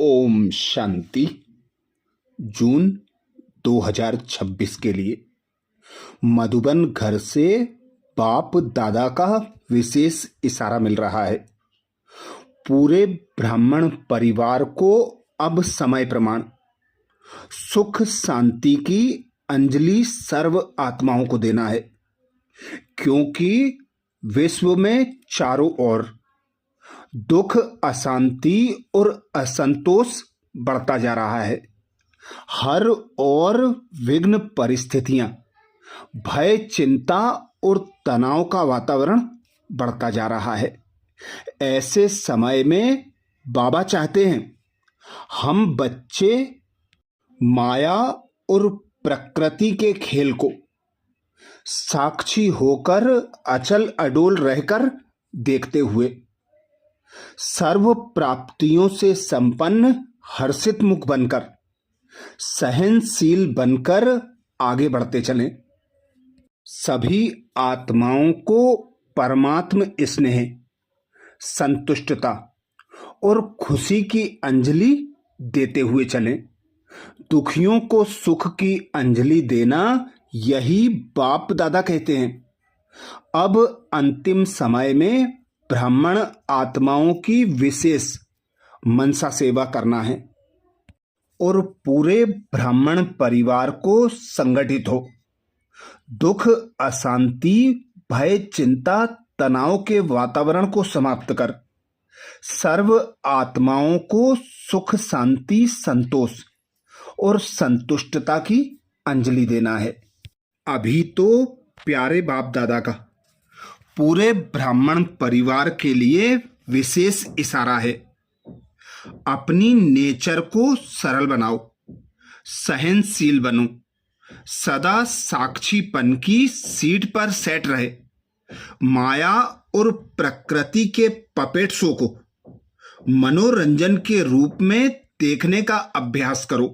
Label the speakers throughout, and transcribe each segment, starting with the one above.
Speaker 1: ओम शांति। जून 2026 के लिए मधुबन घर से बाप दादा का विशेष इशारा मिल रहा है। पूरे ब्राह्मण परिवार को अब समय प्रमाण सुख शांति की अंजलि सर्व आत्माओं को देना है, क्योंकि विश्व में चारों ओर दुख, अशांति और असंतोष बढ़ता जा रहा है। हर ओर विघ्न परिस्थितियां, भय, चिंता और तनाव का वातावरण बढ़ता जा रहा है। ऐसे समय में बाबा चाहते हैं हम बच्चे माया और प्रकृति के खेल को साक्षी होकर अचल अडोल रहकर देखते हुए सर्व प्राप्तियों से संपन्न हर्षित मुख बनकर सहनशील बनकर आगे बढ़ते चलें। सभी आत्माओं को परमात्म स्नेह, संतुष्टता और खुशी की अंजलि देते हुए चलें। दुखियों को सुख की अंजलि देना, यही बाप दादा कहते हैं। अब अंतिम समय में ब्राह्मण आत्माओं की विशेष मनसा सेवा करना है और पूरे ब्राह्मण परिवार को संगठित हो दुख, अशांति, भय, चिंता, तनाव के वातावरण को समाप्त कर सर्व आत्माओं को सुख, शांति, संतोष और संतुष्टता की अंजलि देना है। अभी तो प्यारे बाप दादा का पूरे ब्राह्मण परिवार के लिए विशेष इशारा है। अपनी नेचर को सरल बनाओ, सहनशील बनो, सदा साक्षीपन की सीट पर सेट रहे। माया और प्रकृति के पपेट शो को मनोरंजन के रूप में देखने का अभ्यास करो।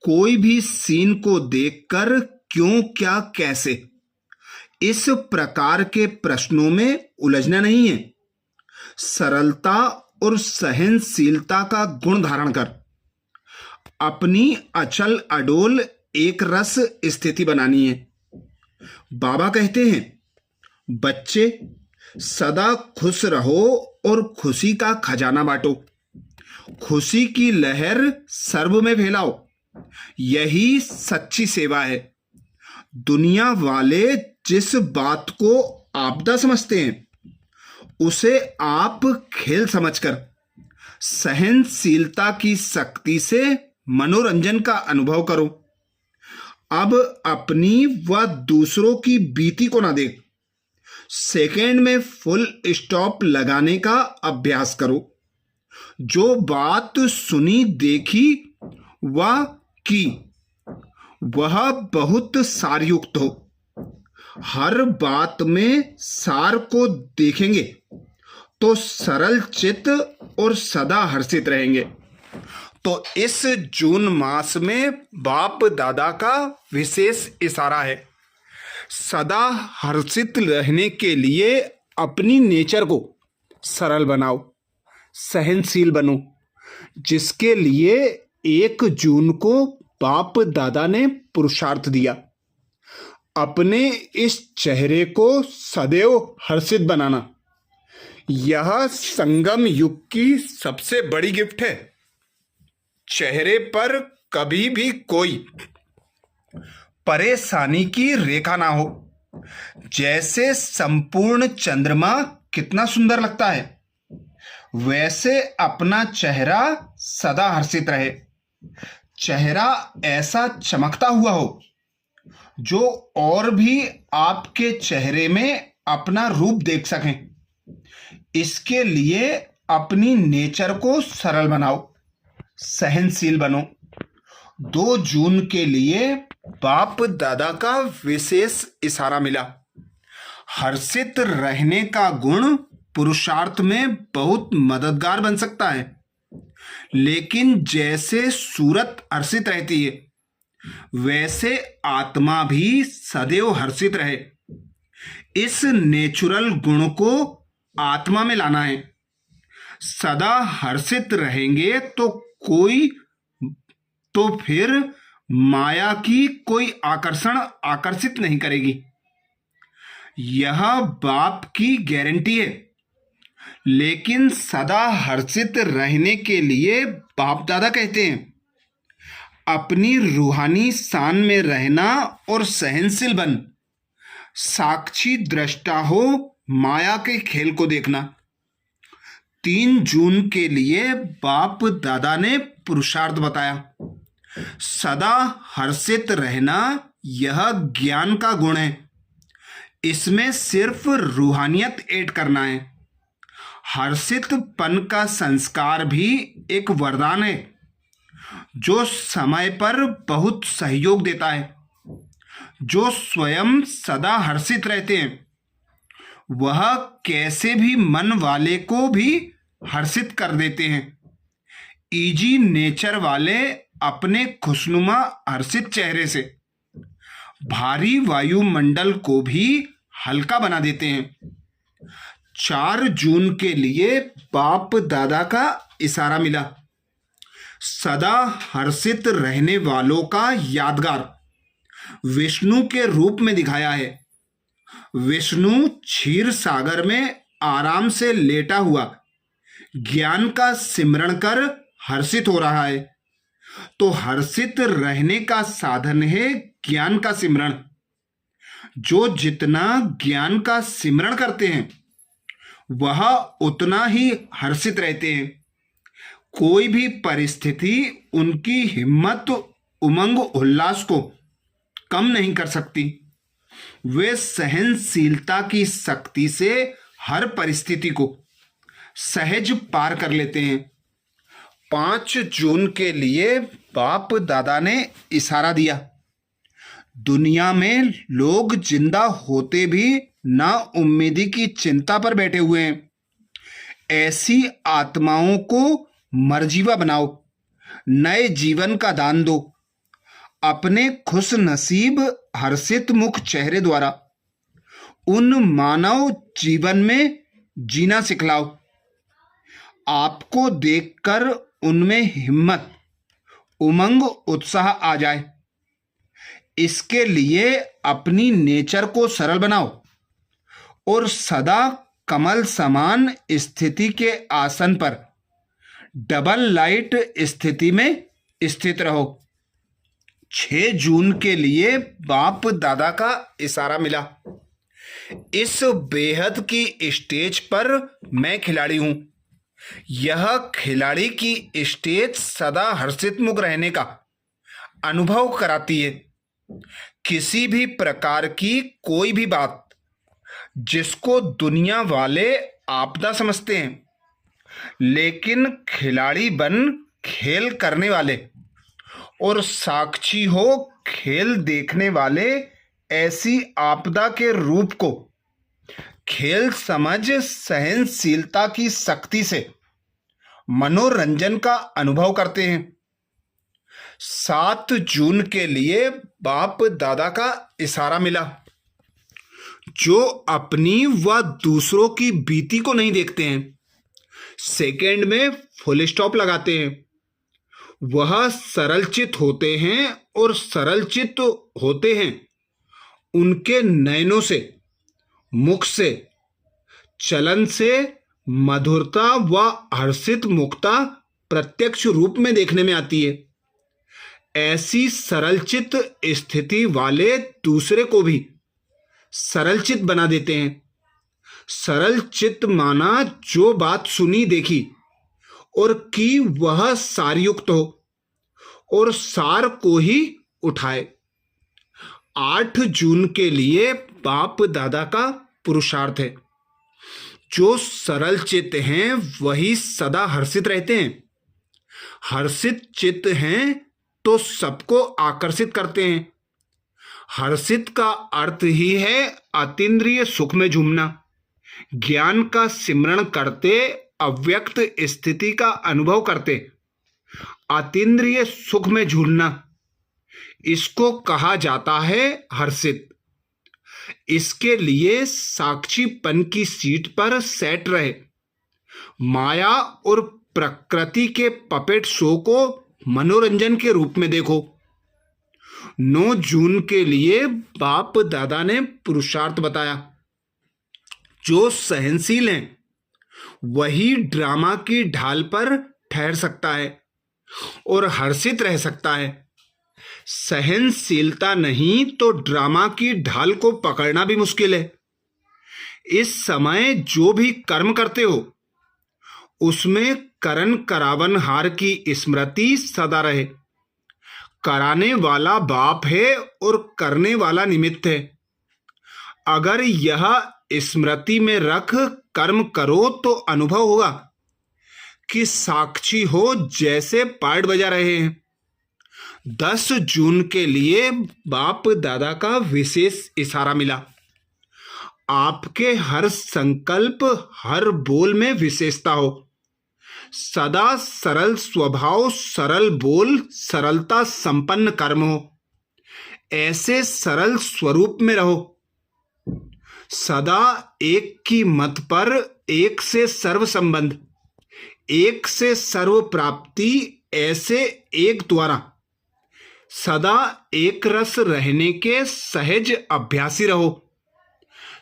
Speaker 1: कोई भी सीन को देखकर क्यों, क्या, कैसे, इस प्रकार के प्रश्नों में उलझना नहीं है। सरलता और सहनशीलता का गुण धारण कर अपनी अचल अडोल एक रस स्थिति बनानी है। बाबा कहते हैं बच्चे सदा खुश रहो और खुशी का खजाना बांटो। खुशी की लहर सर्व में फैलाओ। यही सच्ची सेवा है। दुनिया वाले जिस बात को आपदा समझते हैं, उसे आप खेल समझकर सहनशीलता की शक्ति से मनोरंजन का अनुभव करो। अब अपनी व दूसरों की बीती को ना देख, सेकेंड में फुल स्टॉप लगाने का अभ्यास करो। जो बात सुनी, देखी व की, वह बहुत सारयुक्त हो। हर बात में सार को देखेंगे तो सरल चित्त और सदा हर्षित रहेंगे। तो इस जून मास में बाप दादा का विशेष इशारा है। सदा हर्षित रहने के लिए अपनी नेचर को सरल बनाओ, सहनशील बनो, जिसके लिए 1 जून को बाप दादा ने पुरुषार्थ दिया। अपने इस चेहरे को सदैव हर्षित बनाना, यह संगम युग की सबसे बड़ी गिफ्ट है। चेहरे पर कभी भी कोई परेशानी की रेखा ना हो। जैसे संपूर्ण चंद्रमा कितना सुंदर लगता है, वैसे अपना चेहरा सदा हर्षित रहे। चेहरा ऐसा चमकता हुआ हो जो और भी आपके चेहरे में अपना रूप देख सकें। इसके लिए अपनी नेचर को सरल बनाओ, सहनशील बनो। 2 जून के लिए बाप दादा का विशेष इशारा मिला। हर्षित रहने का गुण पुरुषार्थ में बहुत मददगार बन सकता है, लेकिन जैसे सूरत हर्षित रहती है, वैसे आत्मा भी सदैव हर्षित रहे। इस नेचुरल गुण को आत्मा में लाना है। सदा हर्षित रहेंगे तो फिर माया की कोई आकर्षित नहीं करेगी। यह बाप की गारंटी है। लेकिन सदा हर्षित रहने के लिए बाप दादा कहते हैं, अपनी रूहानी शान में रहना और सहनशील बन, साक्षी दृष्टा हो, माया के खेल को देखना। 3 जून के लिए बाप दादा ने पुरुषार्थ बताया। सदा हर्षित रहना यह ज्ञान का गुण है। इसमें सिर्फ रूहानियत ऐड करना है। हर्षितपन का संस्कार भी एक वरदान है जो समय पर बहुत सहयोग देता है। जो स्वयं सदा हर्षित रहते हैं वह कैसे भी मन वाले को भी हर्षित कर देते हैं। इजी नेचर वाले अपने खुशनुमा हर्षित चेहरे से भारी वायुमंडल को भी हल्का बना देते हैं। 4 जून के लिए बाप दादा का इशारा मिला। सदा हर्षित रहने वालों का यादगार विष्णु के रूप में दिखाया है। विष्णु क्षीर सागर में आराम से लेटा हुआ ज्ञान का सिमरण कर हर्षित हो रहा है। तो हर्षित रहने का साधन है ज्ञान का सिमरण। जो जितना ज्ञान का सिमरण करते हैं वह उतना ही हर्षित रहते हैं। कोई भी परिस्थिति उनकी हिम्मत, उमंग, उल्लास को कम नहीं कर सकती। वे सहनशीलता की शक्ति से हर परिस्थिति को सहज पार कर लेते हैं। 5 जून के लिए बाप दादा ने इशारा दिया। दुनिया में लोग जिंदा होते भी ना उम्मीदी की चिंता पर बैठे हुए हैं। ऐसी आत्माओं को मर्जीवा बनाओ, नए जीवन का दान दो। अपने खुश नसीब हर्षित मुख चेहरे द्वारा उन मानव जीवन में जीना सिखलाओ। आपको देखकर उनमें हिम्मत, उमंग, उत्साह आ जाए। इसके लिए अपनी नेचर को सरल बनाओ और सदा कमल समान स्थिति के आसन पर डबल लाइट स्थिति में स्थित रहो। 6 जून के लिए बाप दादा का इशारा मिला। इस बेहद की स्टेज पर मैं खिलाड़ी हूं। यह खिलाड़ी की स्टेज सदा हर्षित मुख रहने का अनुभव कराती है। किसी भी प्रकार की कोई भी बात जिसको दुनिया वाले आपदा समझते हैं, लेकिन खिलाड़ी बन खेल करने वाले और साक्षी हो खेल देखने वाले ऐसी आपदा के रूप को खेल समझ सहनशीलता की शक्ति से मनोरंजन का अनुभव करते हैं। 7 जून के लिए बाप दादा का इशारा मिला। जो अपनी व दूसरों की बीती को नहीं देखते हैं, सेकंड में फुल स्टॉप लगाते हैं, वह सरलचित होते हैं और सरलचित होते हैं उनके नयनों से, मुख से, चलन से मधुरता व हर्षित मुक्ता प्रत्यक्ष रूप में देखने में आती है। ऐसी सरलचित स्थिति वाले दूसरे को भी सरलचित बना देते हैं। सरलचित माना जो बात सुनी देखी और की वह सारयुक्त हो और सार को ही उठाए। 8 जून के लिए बाप दादा का पुरुषार्थ है। जो सरल चित्त हैं वही सदा हर्षित रहते हैं। हर्षित चित्त हैं तो सबको आकर्षित करते हैं। हर्षित का अर्थ ही है अतीन्द्रिय सुख में झूमना। ज्ञान का सिमरण करते अव्यक्त स्थिति का अनुभव करते अतीन्द्रिय सुख में झूलना, इसको कहा जाता है हर्षित। इसके लिए साक्षीपन की सीट पर सेट रहे, माया और प्रकृति के पपेट शो को मनोरंजन के रूप में देखो। 9 जून के लिए बाप दादा ने पुरुषार्थ बताया। जो सहनशील हैं वही ड्रामा की ढाल पर ठहर सकता है और हर्षित रह सकता है। सहनशीलता नहीं तो ड्रामा की ढाल को पकड़ना भी मुश्किल है। इस समय जो भी कर्म करते हो उसमें करण करावनहार की स्मृति सदा रहे। कराने वाला बाप है और करने वाला निमित्त है। अगर यह स्मृति में रख कर्म करो तो अनुभव होगा कि साक्षी हो जैसे पार्ट बजा रहे हैं। 10 जून के लिए बाप दादा का विशेष इशारा मिला। आपके हर संकल्प, हर बोल में विशेषता हो। सदा सरल स्वभाव, सरल बोल, सरलता संपन्न कर्म हो। ऐसे सरल स्वरूप में रहो। सदा एक की मत पर एक से सर्व संबंध, एक से सर्व प्राप्ति, ऐसे एक द्वारा सदा एक रस रहने के सहज अभ्यासी रहो।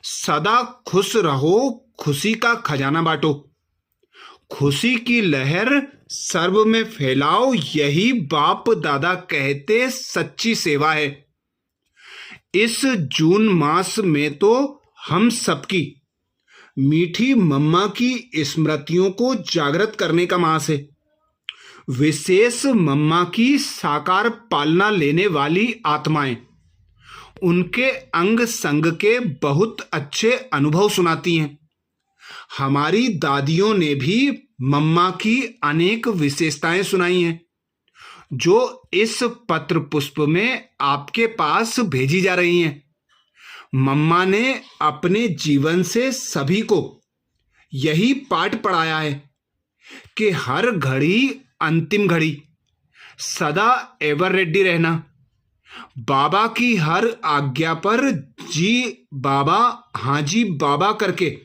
Speaker 1: सदा खुश रहो, खुशी का खजाना बांटो। खुशी की लहर सर्व में फैलाओ। यही बाप दादा कहते सच्ची सेवा है। इस जून मास में तो हम सबकी मीठी मम्मा की स्मृतियों को जागृत करने का मास है। विशेष मम्मा की साकार पालना लेने वाली आत्माएं उनके अंग संग के बहुत अच्छे अनुभव सुनाती हैं। हमारी दादियों ने भी मम्मा की अनेक विशेषताएं सुनाई हैं जो इस पत्र पुष्प में आपके पास भेजी जा रही हैं। मम्मा ने अपने जीवन से सभी को यही पाठ पढ़ाया है कि हर घड़ी अंतिम घड़ी, सदा एवर रेडी रहना। बाबा की हर आज्ञा पर जी बाबा, हाँ जी बाबा करके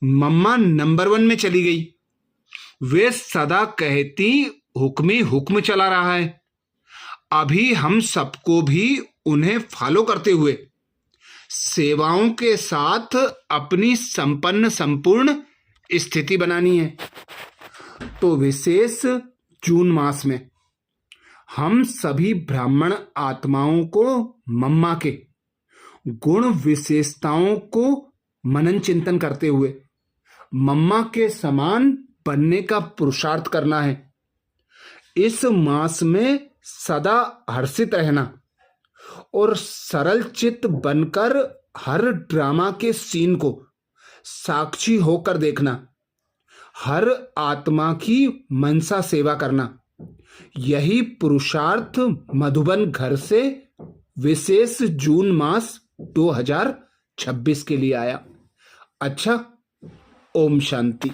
Speaker 1: मम्मा नंबर 1 में चली गई। वे सदा कहती हुक्मी हुक्म चला रहा है। अभी हम सबको भी उन्हें फॉलो करते हुए सेवाओं के साथ अपनी संपन्न संपूर्ण स्थिति बनानी है। तो विशेष जून मास में हम सभी ब्राह्मण आत्माओं को मम्मा के गुण विशेषताओं को मनन चिंतन करते हुए मम्मा के समान बनने का पुरुषार्थ करना है। इस मास में सदा हर्षित रहना और सरल चित्त बनकर हर ड्रामा के सीन को साक्षी होकर देखना, हर आत्मा की मनसा सेवा करना, यही पुरुषार्थ मधुबन घर से विशेष जून मास 2026 के लिए आया। अच्छा, ओम शांति।